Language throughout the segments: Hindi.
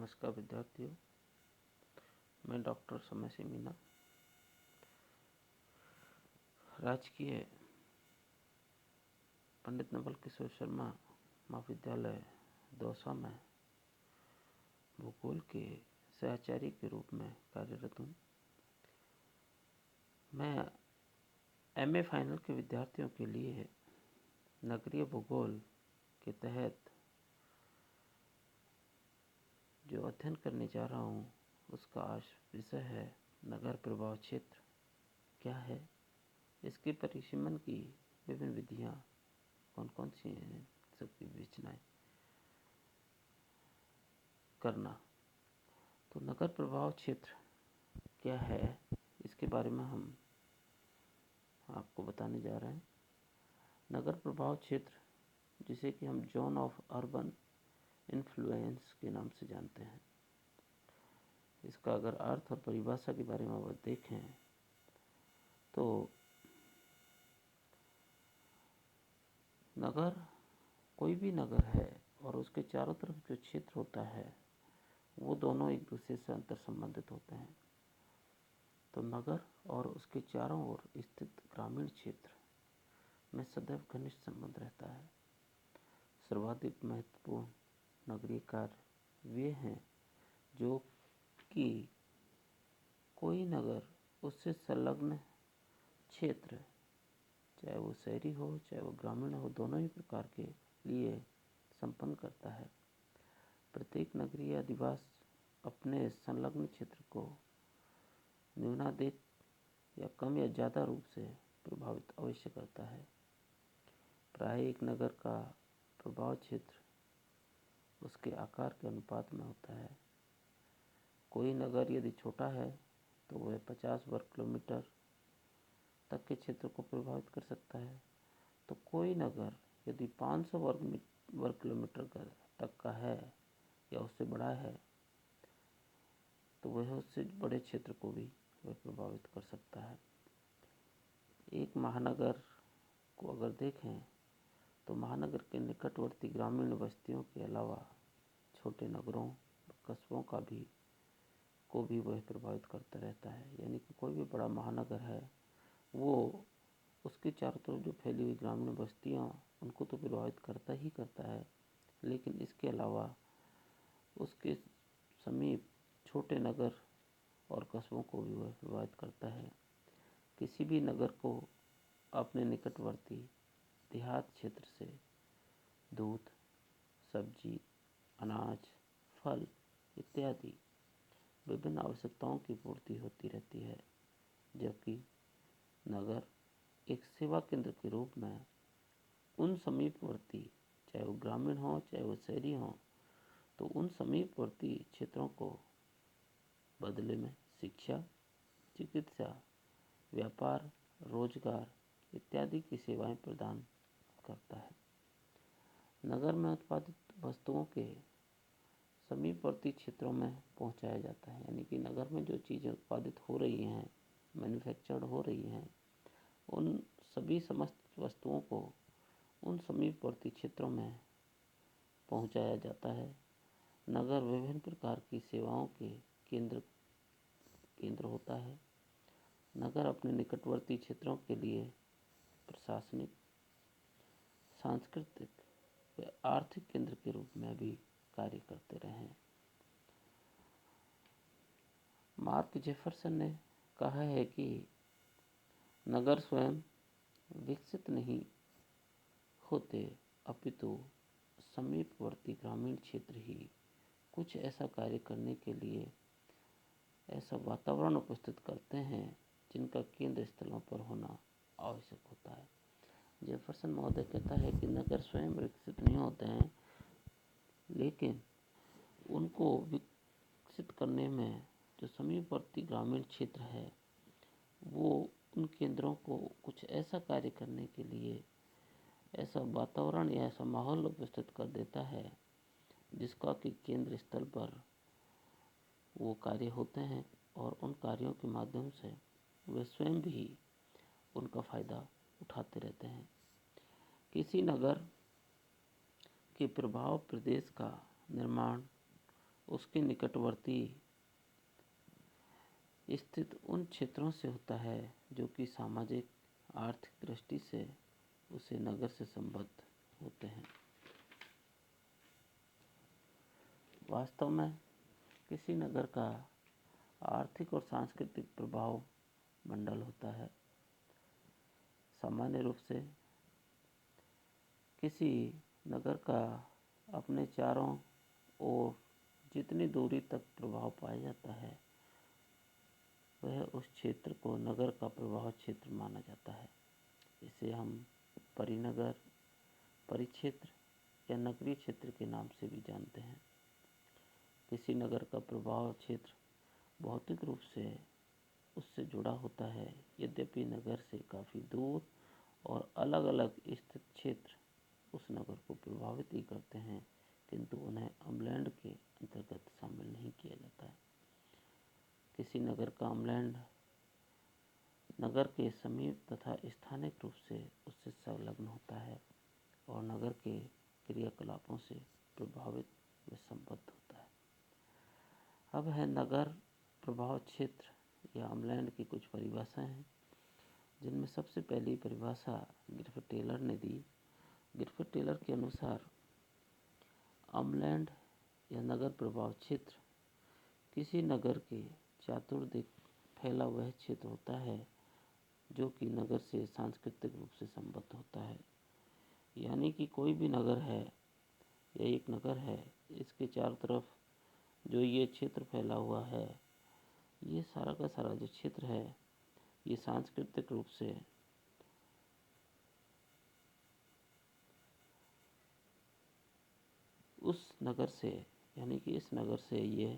नमस्कार विद्यार्थियों, मैं डॉक्टर समय सिंह मीना, राजकीय पंडित नवल किशोर शर्मा महाविद्यालय दौसा में भूगोल के सहचार्य के रूप में कार्यरत हूँ। मैं एमए फाइनल के विद्यार्थियों के लिए नगरीय भूगोल के तहत जो अध्ययन करने जा रहा हूँ उसका आज विषय है नगर प्रभाव क्षेत्र क्या है, इसके परिसीमन की विभिन्न विधियाँ कौन कौन सी हैं, सबकी विवेचनाएं करना। तो नगर प्रभाव क्षेत्र क्या है, इसके बारे में हम आपको बताने जा रहे हैं। नगर प्रभाव क्षेत्र, जिसे कि हम जोन ऑफ अर्बन इन्फ्लुएंस के नाम से जानते हैं, इसका अगर अर्थ और परिभाषा के बारे में आप देखें तो नगर कोई भी नगर है और उसके चारों तरफ जो क्षेत्र होता है वो दोनों एक दूसरे से अंतर संबंधित होते हैं। तो नगर और उसके चारों ओर स्थित ग्रामीण क्षेत्र में सदैव घनिष्ठ संबंध रहता है। सर्वाधिक महत्वपूर्ण नगरीय कार्य वे हैं जो कि कोई नगर उससे संलग्न क्षेत्र, चाहे वो शहरी हो चाहे वो ग्रामीण हो, दोनों ही प्रकार के लिए संपन्न करता है। प्रत्येक नगरीय अधिवास अपने संलग्न क्षेत्र को न्यूनाधिक या कम या ज़्यादा रूप से प्रभावित अवश्य करता है। प्राय एक नगर का प्रभाव क्षेत्र उसके आकार के अनुपात में होता है। कोई नगर यदि छोटा है तो वह 50 वर्ग किलोमीटर तक के क्षेत्र को प्रभावित कर सकता है, तो कोई नगर यदि 500 वर्ग किलोमीटर तक का है या उससे बड़ा है तो वह उससे बड़े क्षेत्र को भी वह प्रभावित कर सकता है। एक महानगर को अगर देखें तो महानगर के निकटवर्ती ग्रामीण बस्तियों के अलावा छोटे नगरों कस्बों को भी वह प्रभावित करता रहता है। यानी कि कोई भी बड़ा महानगर है वो उसके चारों तरफ जो फैली हुई ग्रामीण बस्तियाँ उनको तो प्रभावित करता ही करता है, लेकिन इसके अलावा उसके समीप छोटे नगर और कस्बों को भी वह प्रभावित करता है। किसी भी नगर को अपने निकटवर्ती देहात क्षेत्र से दूध, सब्जी, अनाज, फल इत्यादि विभिन्न आवश्यकताओं की पूर्ति होती रहती है, जबकि नगर एक सेवा केंद्र के रूप में उन समीपवर्ती, चाहे वो ग्रामीण हो चाहे वो शहरी हो, तो उन समीपवर्ती क्षेत्रों को बदले में शिक्षा, चिकित्सा, व्यापार, रोजगार इत्यादि की सेवाएं प्रदान करता है। नगर में उत्पादित वस्तुओं के समीपवर्ती क्षेत्रों में पहुंचाया जाता है। यानी कि नगर में जो चीज़ें उत्पादित हो रही हैं, मैन्युफैक्चर्ड हो रही हैं, उन सभी समस्त वस्तुओं को उन समीपवर्ती क्षेत्रों में पहुंचाया जाता है। नगर विभिन्न प्रकार की सेवाओं के केंद्र होता है। नगर अपने निकटवर्ती क्षेत्रों के लिए प्रशासनिक, सांस्कृतिक व आर्थिक केंद्र के रूप में भी कार्य करते रहे हैं। मार्क जेफरसन ने कहा है कि नगर स्वयं विकसित नहीं होते, अपितु समीपवर्ती ग्रामीण क्षेत्र ही कुछ ऐसा कार्य करने के लिए ऐसा वातावरण उपस्थित करते हैं जिनका केंद्र स्थलों पर होना आवश्यक होता है। जेफरसन महोदय कहता है कि नगर स्वयं विकसित नहीं होते हैं, लेकिन उनको विकसित करने में जो समीपवर्ती ग्रामीण क्षेत्र है वो उन केंद्रों को कुछ ऐसा कार्य करने के लिए ऐसा वातावरण या ऐसा माहौल उपस्थित कर देता है जिसका कि केंद्र स्थल पर वो कार्य होते हैं और उन कार्यों के माध्यम से वे स्वयं भी उनका फ़ायदा उठाते रहते हैं। किसी नगर के प्रभाव प्रदेश का निर्माण उसके निकटवर्ती स्थित उन क्षेत्रों से होता है जो कि सामाजिक आर्थिक दृष्टि से उसे नगर से संबद्ध होते हैं। वास्तव में किसी नगर का आर्थिक और सांस्कृतिक प्रभाव मंडल होता है। सामान्य रूप से किसी नगर का अपने चारों ओर जितनी दूरी तक प्रभाव पाया जाता है वह उस क्षेत्र को नगर का प्रभाव क्षेत्र माना जाता है। इसे हम परिनगर, परिक्षेत्र या नगरीय क्षेत्र के नाम से भी जानते हैं। किसी नगर का प्रभाव क्षेत्र भौतिक रूप से उससे जुड़ा होता है, यद्यपि नगर से काफ़ी दूर और अलग अलग स्थित क्षेत्र उस नगर को प्रभावित ही करते हैं, किंतु उन्हें अम्लैंड के अंतर्गत शामिल नहीं किया जाता है। किसी नगर का अम्लैंड नगर के समीप तथा स्थानिक रूप से उससे संलग्न होता है और नगर के क्रियाकलापों से प्रभावित व संबद्ध होता है। अब है नगर प्रभाव क्षेत्र या अम्लैंड की कुछ परिभाषाएं हैं, जिनमें सबसे पहली परिभाषा ग्रिफिथ टेलर ने दी। ग्रिफिथ टेलर के अनुसार अम्लैंड या नगर प्रभाव क्षेत्र किसी नगर के चतुर्दिक फैला वह क्षेत्र होता है जो कि नगर से सांस्कृतिक रूप से संबद्ध होता है। यानी कि कोई भी नगर है या एक नगर है, इसके चारों तरफ जो ये क्षेत्र फैला हुआ है, ये सारा का सारा जो क्षेत्र है ये सांस्कृतिक रूप से उस नगर से, यानी कि इस नगर से ये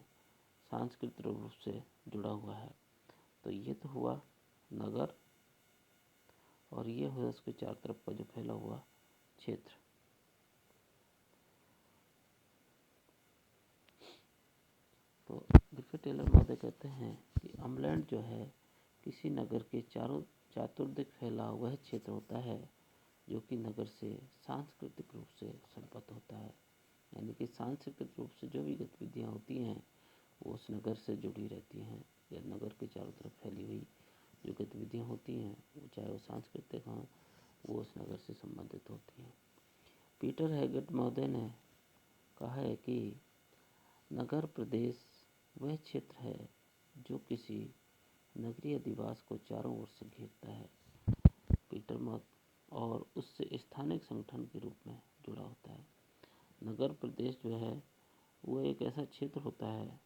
सांस्कृतिक रूप से जुड़ा हुआ है। तो ये तो हुआ नगर और ये हुआ उसके चारों तरफ का जो फैला हुआ क्षेत्र। तो ग्रिफिथ टेलर महोदय कहते हैं कि अम्लैंड जो है किसी नगर के चारों चतुर्दिक फैला वह क्षेत्र होता है जो कि नगर से सांस्कृतिक रूप से संबद्ध होता है। यानी कि सांस्कृतिक रूप से जो भी गतिविधियाँ होती हैं वो उस नगर से जुड़ी रहती हैं, या नगर के चारों तरफ फैली हुई जो गतिविधियाँ होती हैं वो चाहे वो सांस्कृतिक हों, वो उस नगर से संबंधित होती हैं। पीटर हैगेट महोदय ने कहा है कि नगर प्रदेश वह क्षेत्र है जो किसी नगरीय अधिवास को चारों ओर से घेरता है, पीटर मत और उससे स्थानिक संगठन के रूप में जुड़ा होता है। नगर प्रदेश जो है वो एक ऐसा क्षेत्र होता है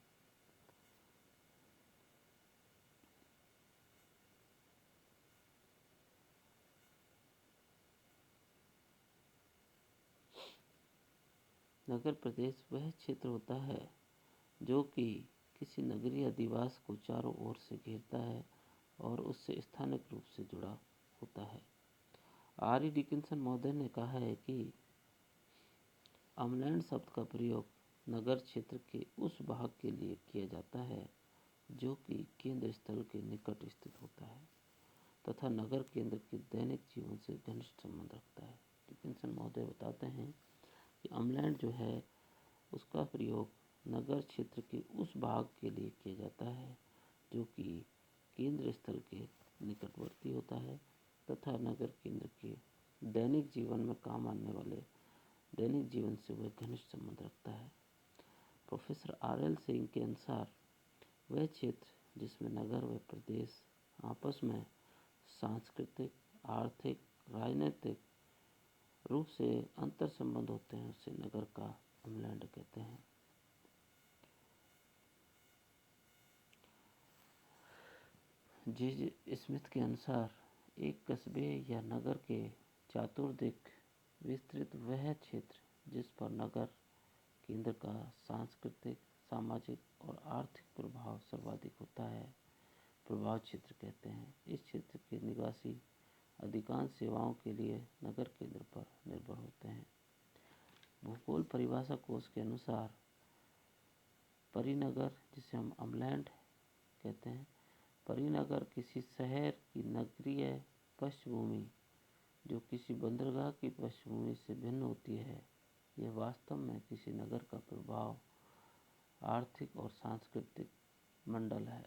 नगर प्रदेश वह क्षेत्र होता है जो कि किसी नगरीय अधिवास को चारों ओर से घेरता है और उससे स्थानिक रूप से जुड़ा होता है। आर. ई. डिकिंसन महोदय ने कहा है कि अम्लैंड शब्द का प्रयोग नगर क्षेत्र के उस भाग के लिए किया जाता है जो कि केंद्र स्थल के निकट स्थित होता है तथा नगर केंद्र के दैनिक जीवन से घनिष्ठ संबंध रखता है। डिकिंसन महोदय बताते हैं कि अम्लैंड जो है उसका प्रयोग नगर क्षेत्र के उस भाग के लिए किया जाता है जो कि केंद्र स्थल के निकटवर्ती होता है तथा नगर केंद्र के दैनिक जीवन में काम आने वाले दैनिक जीवन से वह घनिष्ठ संबंध रखता है। Professor are. एल. सिंह के अनुसार वह क्षेत्र जिसमें नगर व प्रदेश आपस में सांस्कृतिक, आर्थिक, राजनीतिक रूप से अंतर संबंध होते हैं उसे नगर का अम्लैंड कहते हैं। जी. स्मिथ के अनुसार एक कस्बे या नगर के चतुर्दिक विस्तृत वह क्षेत्र जिस पर नगर केंद्र का सांस्कृतिक, सामाजिक और आर्थिक प्रभाव सर्वाधिक होता है प्रभाव क्षेत्र कहते हैं। इस क्षेत्र के निवासी अधिकांश सेवाओं के लिए नगर केंद्र पर निर्भर होते हैं। भूगोल परिभाषा कोश के अनुसार परिनगर, जिसे हम अम्लैंड कहते हैं, परिनगर किसी शहर की नगरीय पृष्ठभूमि जो किसी बंदरगाह की पृष्ठभूमि से भिन्न होती है। यह वास्तव में किसी नगर का प्रभाव आर्थिक और सांस्कृतिक मंडल है,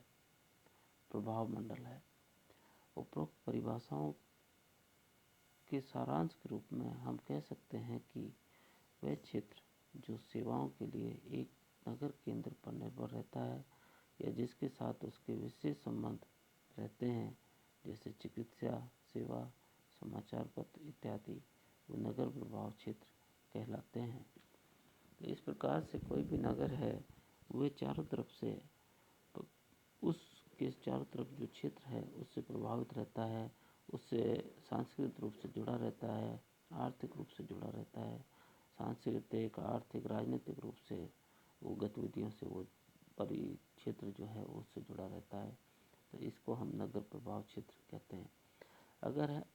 प्रभाव मंडल है। उपरोक्त परिभाषाओं के सारांश के रूप में हम कह सकते हैं कि वह क्षेत्र जो सेवाओं के लिए एक नगर केंद्र पर निर्भर रहता है या जिसके साथ उसके विशेष संबंध रहते हैं, जैसे चिकित्सा सेवा, समाचार पत्र इत्यादि, वो नगर प्रभाव क्षेत्र कहलाते हैं। तो इस प्रकार से कोई भी नगर है वह चारों तरफ से उसके चारों तरफ जो क्षेत्र है उससे प्रभावित रहता है, उससे सांस्कृतिक रूप से जुड़ा रहता है, आर्थिक रूप से जुड़ा रहता है, सांस्कृतिक, आर्थिक, राजनीतिक रूप से वो गतिविधियों से वो परिक्षेत्र जो है उससे जुड़ा रहता है। तो इसको हम नगर प्रभाव क्षेत्र कहते हैं।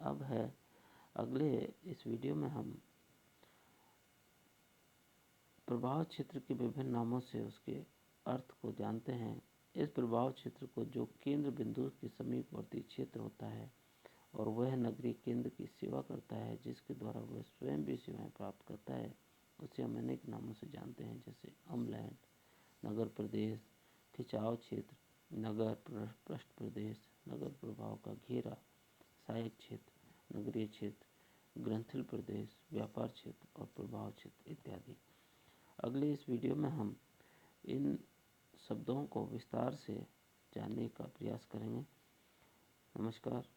अब है अगले इस वीडियो में हम प्रभाव क्षेत्र के विभिन्न नामों से उसके अर्थ को जानते हैं। इस प्रभाव क्षेत्र को जो केंद्र बिंदु के समीपवर्ती क्षेत्र होता है और वह नगरीय केंद्र की सेवा करता है जिसके द्वारा वह स्वयं भी सेवाएं प्राप्त करता है, उसे हम अनेक नामों से जानते हैं, जैसे अम्लैंड, नगर प्रदेश, खिंचाव क्षेत्र, नगर पृष्ठ प्रदेश, नगर प्रभाव का घेरा, सहायक क्षेत्र, नगरीय क्षेत्र, ग्रंथिल प्रदेश, व्यापार क्षेत्र और प्रभाव क्षेत्र इत्यादि। अगले इस वीडियो में हम इन शब्दों को विस्तार से जानने का प्रयास करेंगे। नमस्कार।